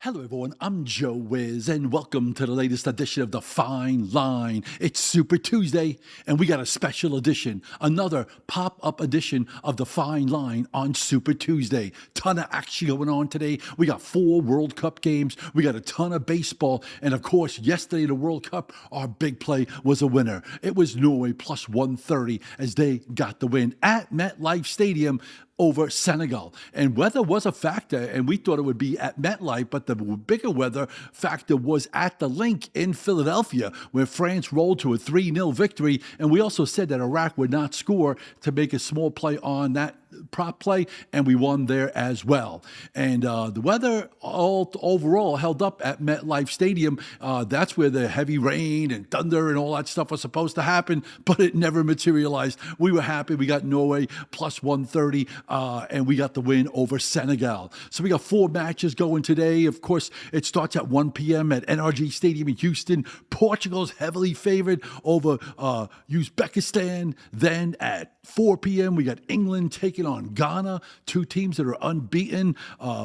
Hello, everyone. I'm Joe Wiz, and welcome to the latest edition of The Fine Line. It's Super Tuesday, and we got a special edition, another pop-up edition of The Fine Line on Super Tuesday. Ton of action going on today. We got 4 World Cup games. We got a ton of baseball, and of course, yesterday the World Cup, our big play was a winner. It was Norway plus 130 as they got the win at MetLife Stadium over Senegal. And weather was a factor, and we thought it would be at MetLife, but the bigger weather factor was at the link in Philadelphia, where France rolled to a 3-0 victory. And we also said that Iraq would not score to make a small play on that prop play, and we won there as well. And the weather overall held up at MetLife Stadium. That's where the heavy rain and thunder and all that stuff was supposed to happen, but it never materialized. We were happy. We got Norway plus 130, and we got the win over Senegal. So we got 4 matches going today. Of course, it starts at 1 p.m. at NRG Stadium in Houston. Portugal's heavily favored over Uzbekistan. Then at 4 p.m., we got England taking on Ghana, 2 teams that are unbeaten.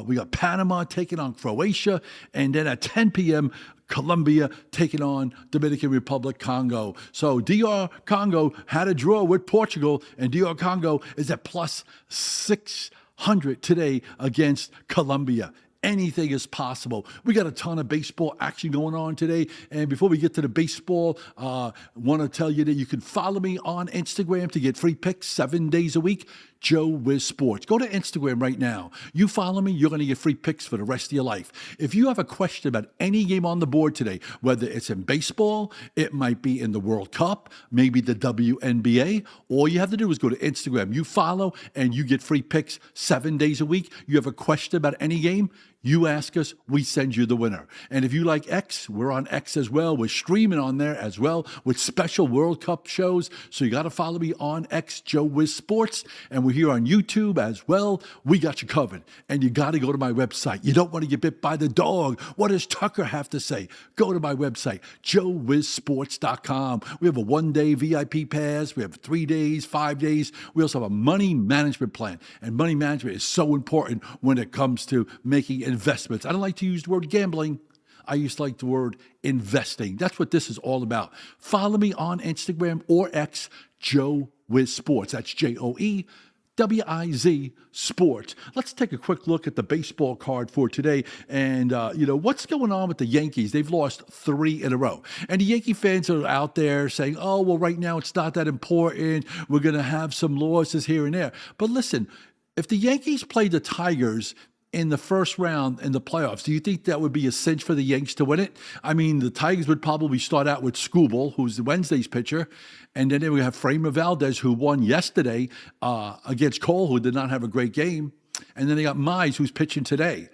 We got Panama taking on Croatia. And then at 10 p.m., Colombia taking on Dominican Republic, Congo. So DR Congo had a draw with Portugal, and DR Congo is at plus 600 today against Colombia. Anything is possible. We got a ton of baseball action going on today. And before we get to the baseball, want to tell you that you can follow me on Instagram to get free picks 7 days a week. Joe Wiz Sports. Go to Instagram right now. You follow me, you're going to get free picks for the rest of your life. If you have a question about any game on the board today, whether it's in baseball, it might be in the World Cup, maybe the WNBA, all you have to do is go to Instagram. You follow and you get free picks 7 days a week. You have a question about any game, you ask us, we send you the winner. And if you like X, we're on X as well. We're streaming on there as well with special World Cup shows. So you got to follow me on X, Joe Wiz Sports. And we're here on YouTube as well. We got you covered. And you got to go to my website. You don't want to get bit by the dog. What does Tucker have to say? Go to my website, joewizsports.com. We have a 1-day VIP pass. We have 3 days, 5 days. We also have a money management plan. And money management is so important when it comes to making investments. I don't like to use the word gambling. I used to like the word investing. That's what this is all about. Follow me on Instagram or X, Joe Wiz Sports. That's JoeWiz Sports. Let's take a quick look at the baseball card for today. And, what's going on with the Yankees? They've lost 3 in a row. And the Yankee fans are out there saying, oh, well, right now it's not that important. We're going to have some losses here and there. But listen, if the Yankees play the Tigers in the first round in the playoffs, do you think that would be a cinch for the Yanks to win it? I mean, the Tigers would probably start out with Skubal, who's Wednesday's pitcher, and then they would have Framber Valdez, who won yesterday against Cole, who did not have a great game, and then they got Mize, who's pitching today.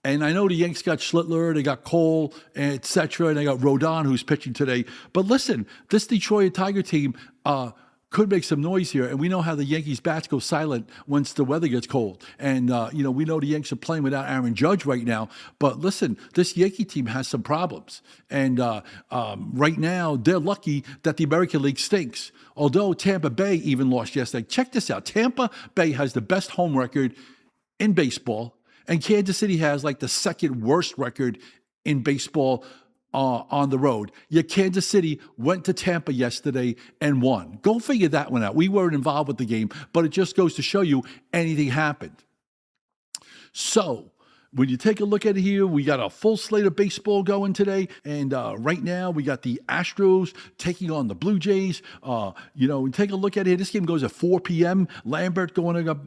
And I know the Yanks got Schlittler, they got Cole, et cetera, and they got Rodon, who's pitching today. But listen, this Detroit Tiger team could make some noise here. And we know how the Yankees bats go silent once the weather gets cold. And, we know the Yanks are playing without Aaron Judge right now. But listen, this Yankee team has some problems. And right now, they're lucky that the American League stinks. Although Tampa Bay even lost yesterday. Check this out. Tampa Bay has the best home record in baseball. And Kansas City has like the second worst record in baseball on the road. Yet Kansas City went to Tampa yesterday and won. Go figure that one out. We weren't involved with the game, but it just goes to show you anything happened. So when you take a look at it here, we got a full slate of baseball going today. And right now, we got the Astros taking on the Blue Jays. We take a look at it. This game goes at 4 p.m. Lambert going up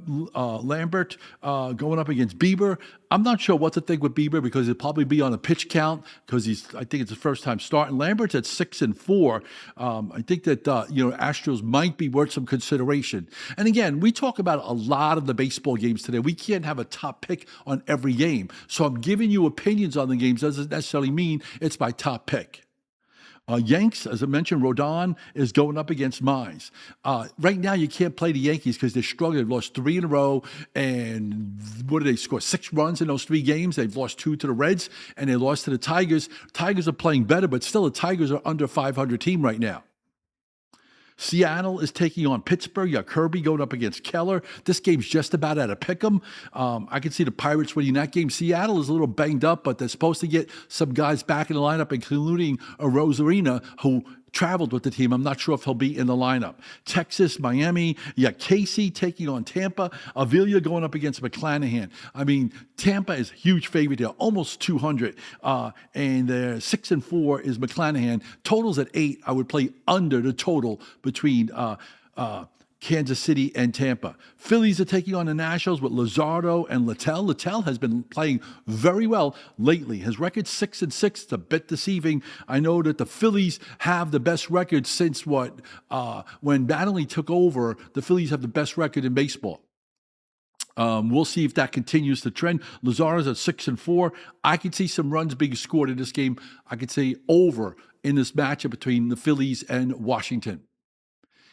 against Bieber. I'm not sure what to think with Bieber because it'll probably be on a pitch count because I think it's his first time starting. Lambert's at 6-4. I think that, Astros might be worth some consideration. And again, we talk about a lot of the baseball games today. We can't have a top pick on every game. So I'm giving you opinions on the games. Doesn't necessarily mean it's my top pick. Yanks, as I mentioned, Rodon is going up against Mize. Right now, you can't play the Yankees because they're struggling. They've lost 3 in a row, and what did they score? 6 runs in those 3 games. They've lost 2 to the Reds, and they lost to the Tigers. Tigers are playing better, but still the Tigers are under 500 team right now. Seattle is taking on Pittsburgh. You got Kirby going up against Keller. This game's just about at a pick 'em. I can see the Pirates winning that game. Seattle is a little banged up, but they're supposed to get some guys back in the lineup, including a Rosarina, who traveled with the team. I'm not sure if he'll be in the lineup. Texas, Miami. You got Casey taking on Tampa. Avila going up against McClanahan. I mean, Tampa is a huge favorite there, almost 200. And they're 6-4 is McClanahan. Totals at 8. I would play under the total between Kansas City and Tampa. Phillies are taking on the Nationals with Luzardo and Littell. Littell has been playing very well lately. His record 6-6. It's a bit deceiving. I know that the Phillies have the best record since when Mattingly took over. The Phillies have the best record in baseball. We'll see if that continues to trend. Luzardo's at 6-4. I could see some runs being scored in this game. I could say over in this matchup between the Phillies and Washington.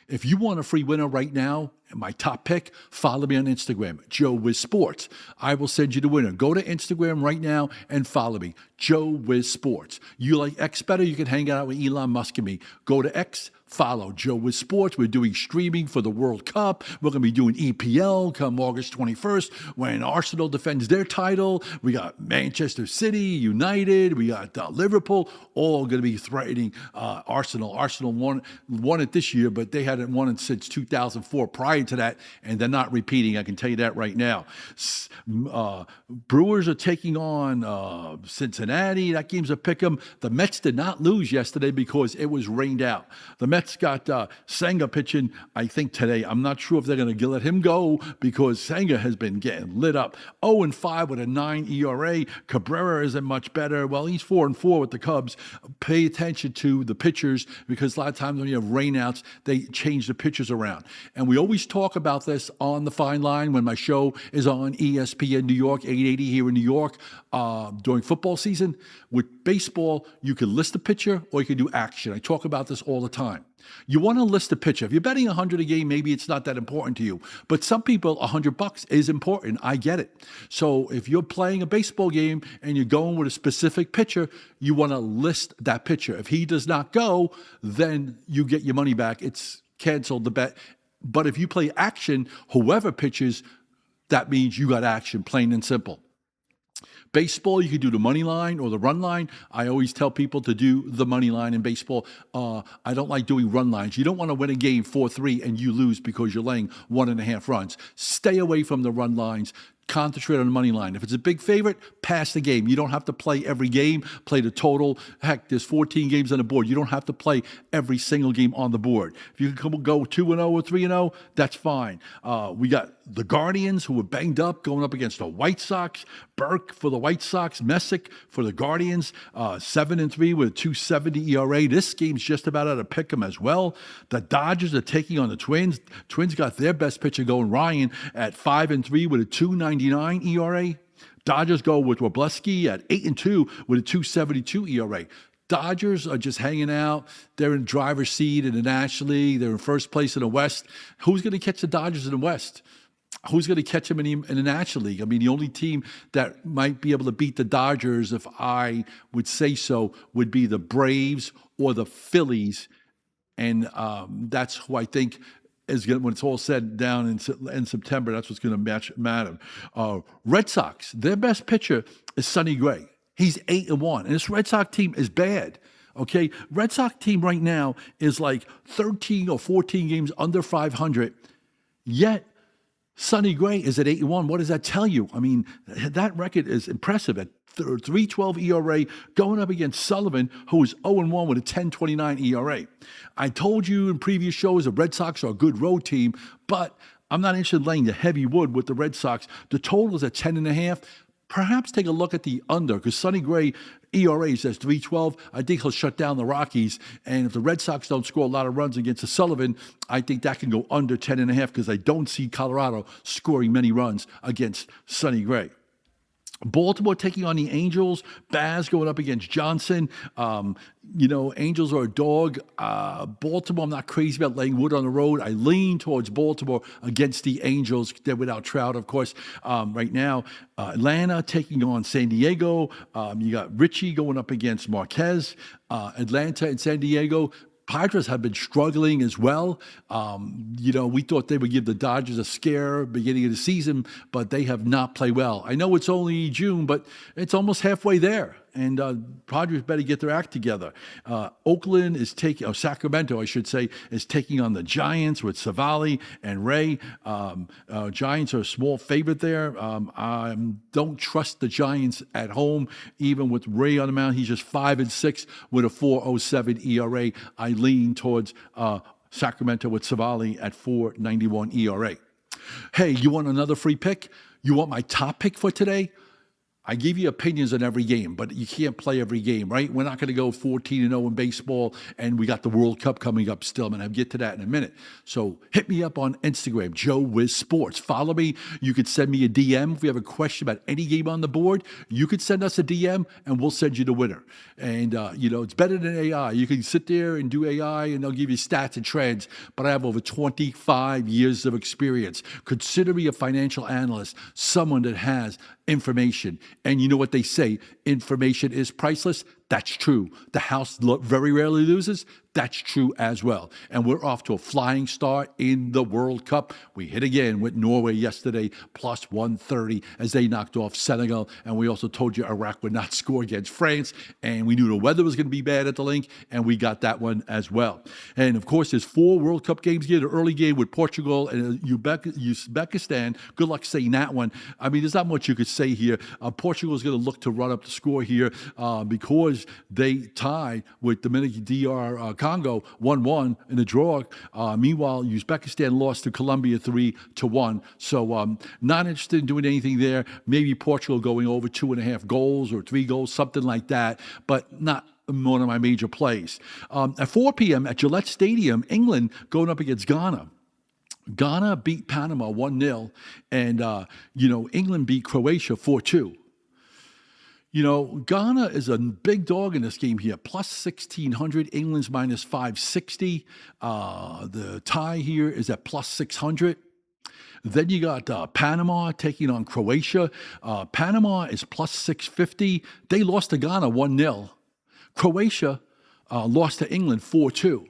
If you want a free winner right now, my top pick, follow me on Instagram, Joe Wiz Sports. I will send you the winner. Go to Instagram right now and follow me, Joe Wiz Sports. You like X better? You can hang out with Elon Musk and me. Go to X, follow Joe Wiz Sports. We're doing streaming for the World Cup. We're going to be doing EPL come August 21st when Arsenal defends their title. We got Manchester City, United. We got Liverpool, all going to be threatening Arsenal. Arsenal won it this year, but they hadn't won it since 2004 prior to that, and they're not repeating. I can tell you that right now. Brewers are taking on Cincinnati. That game's a pick 'em. The Mets did not lose yesterday because it was rained out. The Mets got Senga pitching, I think, today. I'm not sure if they're going to let him go because Senga has been getting lit up. 0-5 with a 9 ERA. Cabrera isn't much better. Well, he's 4-4 with the Cubs. Pay attention to the pitchers because a lot of times when you have rainouts, they change the pitchers around. And we always talk about this on The Fine Line when my show is on ESPN New York, 880 here in New York during football season. With baseball, you can list a pitcher or you can do action. I talk about this all the time. You want to list a pitcher. If you're betting 100 a game, maybe it's not that important to you. But some people, $100 is important. I get it. So if you're playing a baseball game and you're going with a specific pitcher, you want to list that pitcher. If he does not go, then you get your money back. It's canceled the bet. But if you play action, whoever pitches, that means you got action, plain and simple. Baseball, you can do the money line or the run line. I always tell people to do the money line in baseball. I don't like doing run lines. You don't want to win a game 4-3 and you lose because you're laying 1.5 runs. Stay away from the run lines. Concentrate on the money line. If it's a big favorite, pass the game. You don't have to play every game, play the total. Heck, there's 14 games on the board. You don't have to play every single game on the board. If you can go 2-0 or 3-0, that's fine. We got the Guardians, who were banged up, going up against the White Sox. Burke for the White Sox, Messick for the Guardians, 7-3 with a 2.70 ERA. This game's just about out of pick 'em as well. The Dodgers are taking on the Twins. Twins got their best pitcher going, Ryan, at 5-3 with a 2.99 ERA. Dodgers go with Wableski at 8-2 with a 2.72 ERA. Dodgers are just hanging out. They're in driver's seat in the National League. They're in first place in the West. Who's going to catch the Dodgers in the West? Who's going to catch them in the National League? I mean, the only team that might be able to beat the Dodgers, if I would say so, would be the Braves or the Phillies. And that's who I think is going to, when it's all said down in September, that's what's going to matter. Red Sox, their best pitcher is Sonny Gray. He's 8-1, and this Red Sox team is bad. Okay, Red Sox team right now is like 13 or 14 games under 500. Yet Sonny Gray is at 8-1. What does that tell you? I mean, that record is impressive at 3.12 ERA, going up against Sullivan, who is 0-1 with a 10.29 ERA. I told you in previous shows the Red Sox are a good road team, but I'm not interested in laying the heavy wood with the Red Sox. The total is at 10.5. Perhaps take a look at the under, because Sonny Gray ERA says 3.12. I think he'll shut down the Rockies. And if the Red Sox don't score a lot of runs against the Sullivan, I think that can go under 10.5 because I don't see Colorado scoring many runs against Sonny Gray. Baltimore taking on the Angels. Baz going up against Johnson. Angels are a dog. Baltimore, I'm not crazy about laying wood on the road. I lean towards Baltimore against the Angels. They're without Trout, of course, right now. Atlanta taking on San Diego. You got Richie going up against Marquez. Atlanta and San Diego. Padres have been struggling as well. We thought they would give the Dodgers a scare beginning of the season, but they have not played well. I know it's only June, but it's almost halfway there. And Padres better get their act together. Oakland is taking, Sacramento, I should say, is taking on the Giants with Savali and Ray. Giants are a small favorite there. I don't trust the Giants at home, even with Ray on the mound. He's just 5-6 with a 4.07 ERA. I lean towards Sacramento with Savali at 4.91 ERA. Hey, you want another free pick? You want my top pick for today? I give you opinions on every game, but you can't play every game, right? We're not going to go 14-0 in baseball, and we got the World Cup coming up still, and I'll get to that in a minute. So hit me up on Instagram, Joe Wiz Sports. Follow me. You could send me a DM if you have a question about any game on the board. You could send us a DM, and we'll send you the winner. And, it's better than AI. You can sit there and do AI, and they'll give you stats and trends, but I have over 25 years of experience. Consider me a financial analyst, someone that has information. And you know what they say, information is priceless. That's true. The house very rarely loses. That's true as well. And we're off to a flying start in the World Cup. We hit again with Norway yesterday, plus 130 as they knocked off Senegal. And we also told you Iraq would not score against France. And we knew the weather was going to be bad at the link, and we got that one as well. And of course, there's 4 World Cup games here. The early game with Portugal and Uzbekistan. Good luck saying that one. I mean, there's not much you could say here. Portugal is going to look to run up the score here because they tied with Dominican DR Congo 1-1 in the draw. Meanwhile, Uzbekistan lost to Colombia 3-1. So not interested in doing anything there. Maybe Portugal going over 2.5 goals or 3 goals, something like that, but not one of my major plays. At 4 p.m. at Gillette Stadium, England going up against Ghana. Ghana beat Panama 1-0, and England beat Croatia 4-2. Ghana is a big dog in this game here, plus 1,600. England's minus 560. The tie here is at plus 600. Then you got Panama taking on Croatia. Panama is plus 650. They lost to Ghana 1-0. Croatia lost to England 4-2.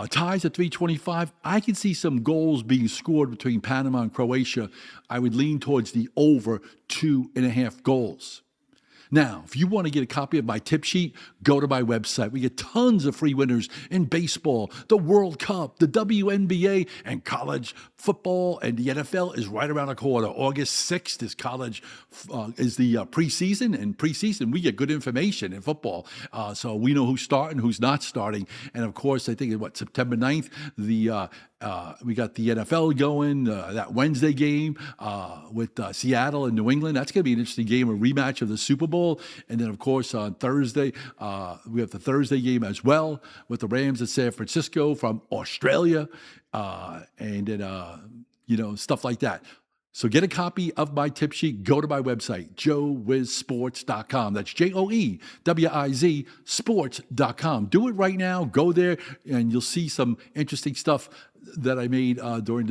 Ties at 325. I can see some goals being scored between Panama and Croatia. I would lean towards the over 2.5 goals. Now, if you want to get a copy of my tip sheet, go to my website. We get tons of free winners in baseball, the World Cup, the WNBA, and college football, and the NFL is right around the corner. August 6th is is the preseason, and preseason we get good information in football. So we know who's starting, who's not starting. And of course, I think September 9th, we got the NFL going, that Wednesday game with Seattle and New England. That's going to be an interesting game, a rematch of the Super Bowl. And then, of course, on Thursday, we have the Thursday game as well with the Rams at San Francisco from Australia, and then, stuff like that. So get a copy of my tip sheet. Go to my website, joewizsports.com. That's JOEWIZ sports.com. Do it right now. Go there, and you'll see some interesting stuff that I made during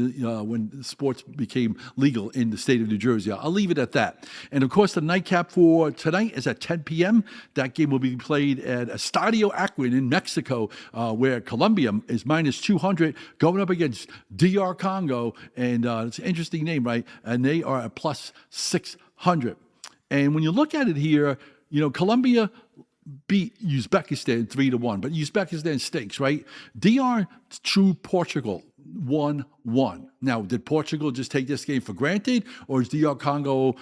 when sports became legal in the state of New Jersey. I'll leave it at that. And of course, the nightcap for tonight is at 10 p.m. That game will be played at Estadio Akron in Mexico, where Colombia is minus 200 going up against DR Congo. And it's an interesting name, right? And they are at plus 600. And when you look at it here, Colombia beat Uzbekistan 3-1, but Uzbekistan stinks, right? DR threw Portugal 1-1. Now, did Portugal just take this game for granted, or is DR Congo,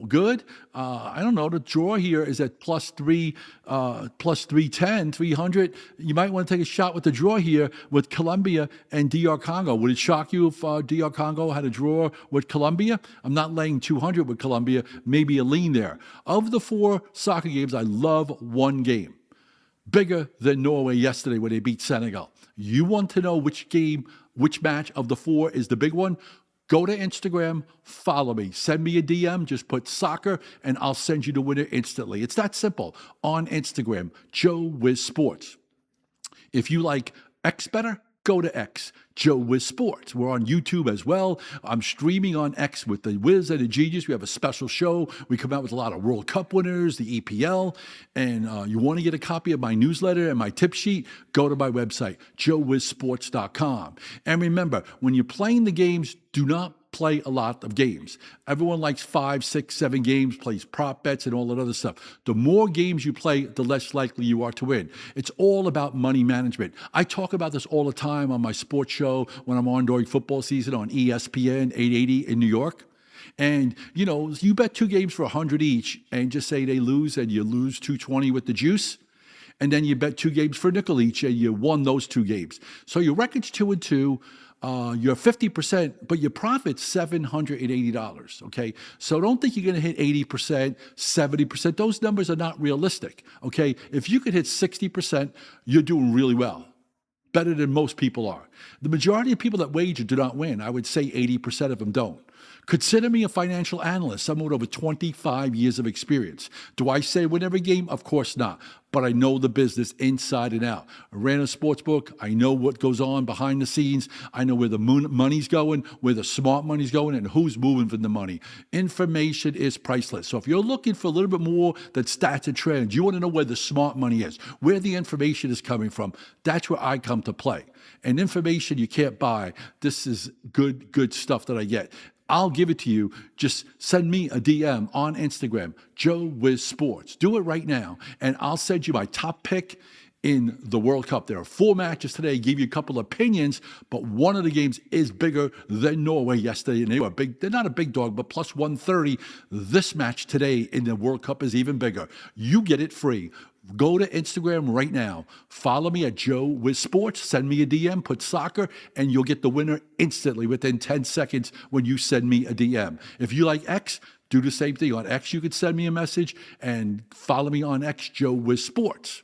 good? I don't know. The draw here is at plus 310, 300. You might want to take a shot with the draw here with Colombia and DR Congo. Would it shock you if DR Congo had a draw with Colombia? I'm not laying 200 with Colombia. Maybe a lean there. Of the 4 soccer games, I love one game. Bigger than Norway yesterday when they beat Senegal. You want to know which game, which match of the 4 is the big one? Go to Instagram, follow me, send me a DM, just put soccer, and I'll send you the winner instantly. It's that simple. On Instagram, Joe Wiz Sports. If you like X better, go to X, Joe Wiz Sports. We're on YouTube as well. I'm streaming on X with the Wiz and the Genius. We have a special show. We come out with a lot of World Cup winners, the EPL. And you want to get a copy of my newsletter and my tip sheet, go to my website, joewizsports.com. And remember, when you're playing the games, do not play a lot of games. Everyone likes 5, 6, 7 games, plays prop bets and all that other stuff. The more games you play, the less likely you are to win. It's all about money management. I talk about this all the time on my sports show when I'm on during football season on ESPN 880 in New York. And, you bet 2 games for 100 each and just say they lose and you lose 220 with the juice. And then you bet 2 games for a nickel each and you won those 2 games. So your record's 2-2. You're 50%, but your profit's $780, okay? So don't think you're going to hit 80%, 70%. Those numbers are not realistic, okay? If you could hit 60%, you're doing really well, better than most people are. The majority of people that wager do not win. I would say 80% of them don't. Consider me a financial analyst, someone with over 25 years of experience. Do I say win every game? Of course not. But I know the business inside and out. I ran a sports book. I know what goes on behind the scenes. I know where the money's going, where the smart money's going, and who's moving for the money. Information is priceless. So if you're looking for a little bit more than stats and trends, you want to know where the smart money is, where the information is coming from, that's where I come to play. And information you can't buy. This is good stuff that I get. I'll give it to you. Just send me a DM on Instagram, Joe Wiz Sports. Do it right now, and I'll send you my top pick in the World Cup. There are 4 matches today. I gave you a couple of opinions, but one of the games is bigger than Norway yesterday, and they were big. They're not a big dog, but plus 130. This match today in the World Cup is even bigger. You get it free. Go to Instagram right now. Follow me at Joe Wiz Sports. Send me a DM, put soccer, and you'll get the winner instantly within 10 seconds when you send me a DM. If you like X, do the same thing. On X, you could send me a message and follow me on X, Joe Wiz Sports.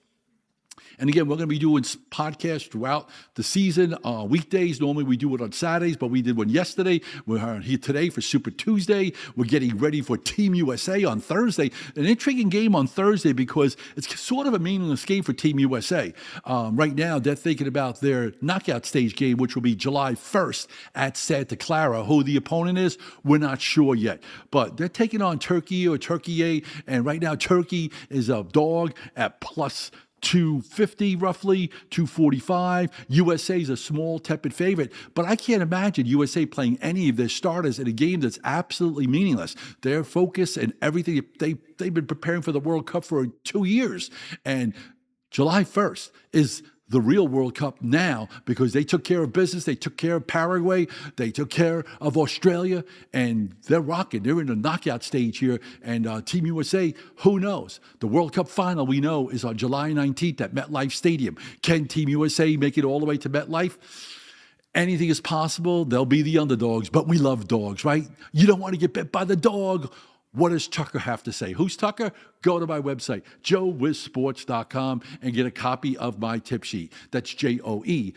And again, we're going to be doing podcasts throughout the season, weekdays. Normally we do it on Saturdays, but we did one yesterday. We're here today for Super Tuesday. We're getting ready for Team USA on Thursday. An intriguing game on Thursday because it's sort of a meaningless game for Team USA. Right now, they're thinking about their knockout stage game, which will be July 1st at Santa Clara. Who the opponent is, we're not sure yet. But they're taking on Turkey or Turkey, and right now Turkey is a dog at plus 250 roughly, 245. USA is a small, tepid favorite, but I can't imagine USA playing any of their starters in a game that's absolutely meaningless. Their focus and everything, they've been preparing for the World Cup for 2 years, and July 1st is the real World Cup now because they took care of business. They took care of Paraguay. They took care of Australia, and they're rocking. They're in the knockout stage here, and Team USA, who knows? The World Cup final, we know, is on July 19th at MetLife Stadium. Can Team USA make it all the way to MetLife? Anything is possible. They'll be the underdogs, but we love dogs, right? You don't want to get bit by the dog. What does Tucker have to say? Who's Tucker? Go to my website, joewizsports.com, and get a copy of my tip sheet. That's JOEWIZ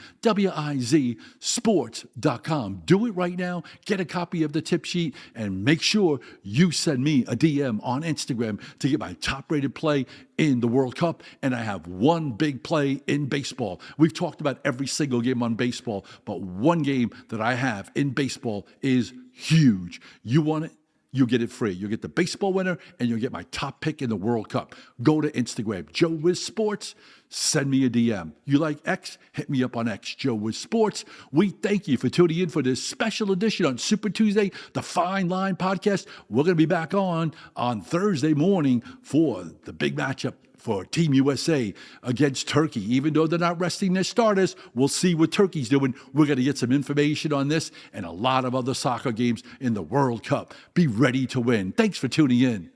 sports.com. Do it right now. Get a copy of the tip sheet, and make sure you send me a DM on Instagram to get my top-rated play in the World Cup. And I have one big play in baseball. We've talked about every single game on baseball, but one game that I have in baseball is huge. You want it? You get it free. You'll get the baseball winner, and you'll get my top pick in the World Cup. Go to Instagram, Joe Wiz Sports. Send me a DM. You like X? Hit me up on X, Joe Wiz Sports. We thank you for tuning in for this special edition on Super Tuesday, the Fine Line podcast. We're going to be back on Thursday morning for the big matchup for Team USA against Turkey. Even though they're not resting their starters, we'll see what Turkey's doing. We're going to get some information on this and a lot of other soccer games in the World Cup. Be ready to win. Thanks for tuning in.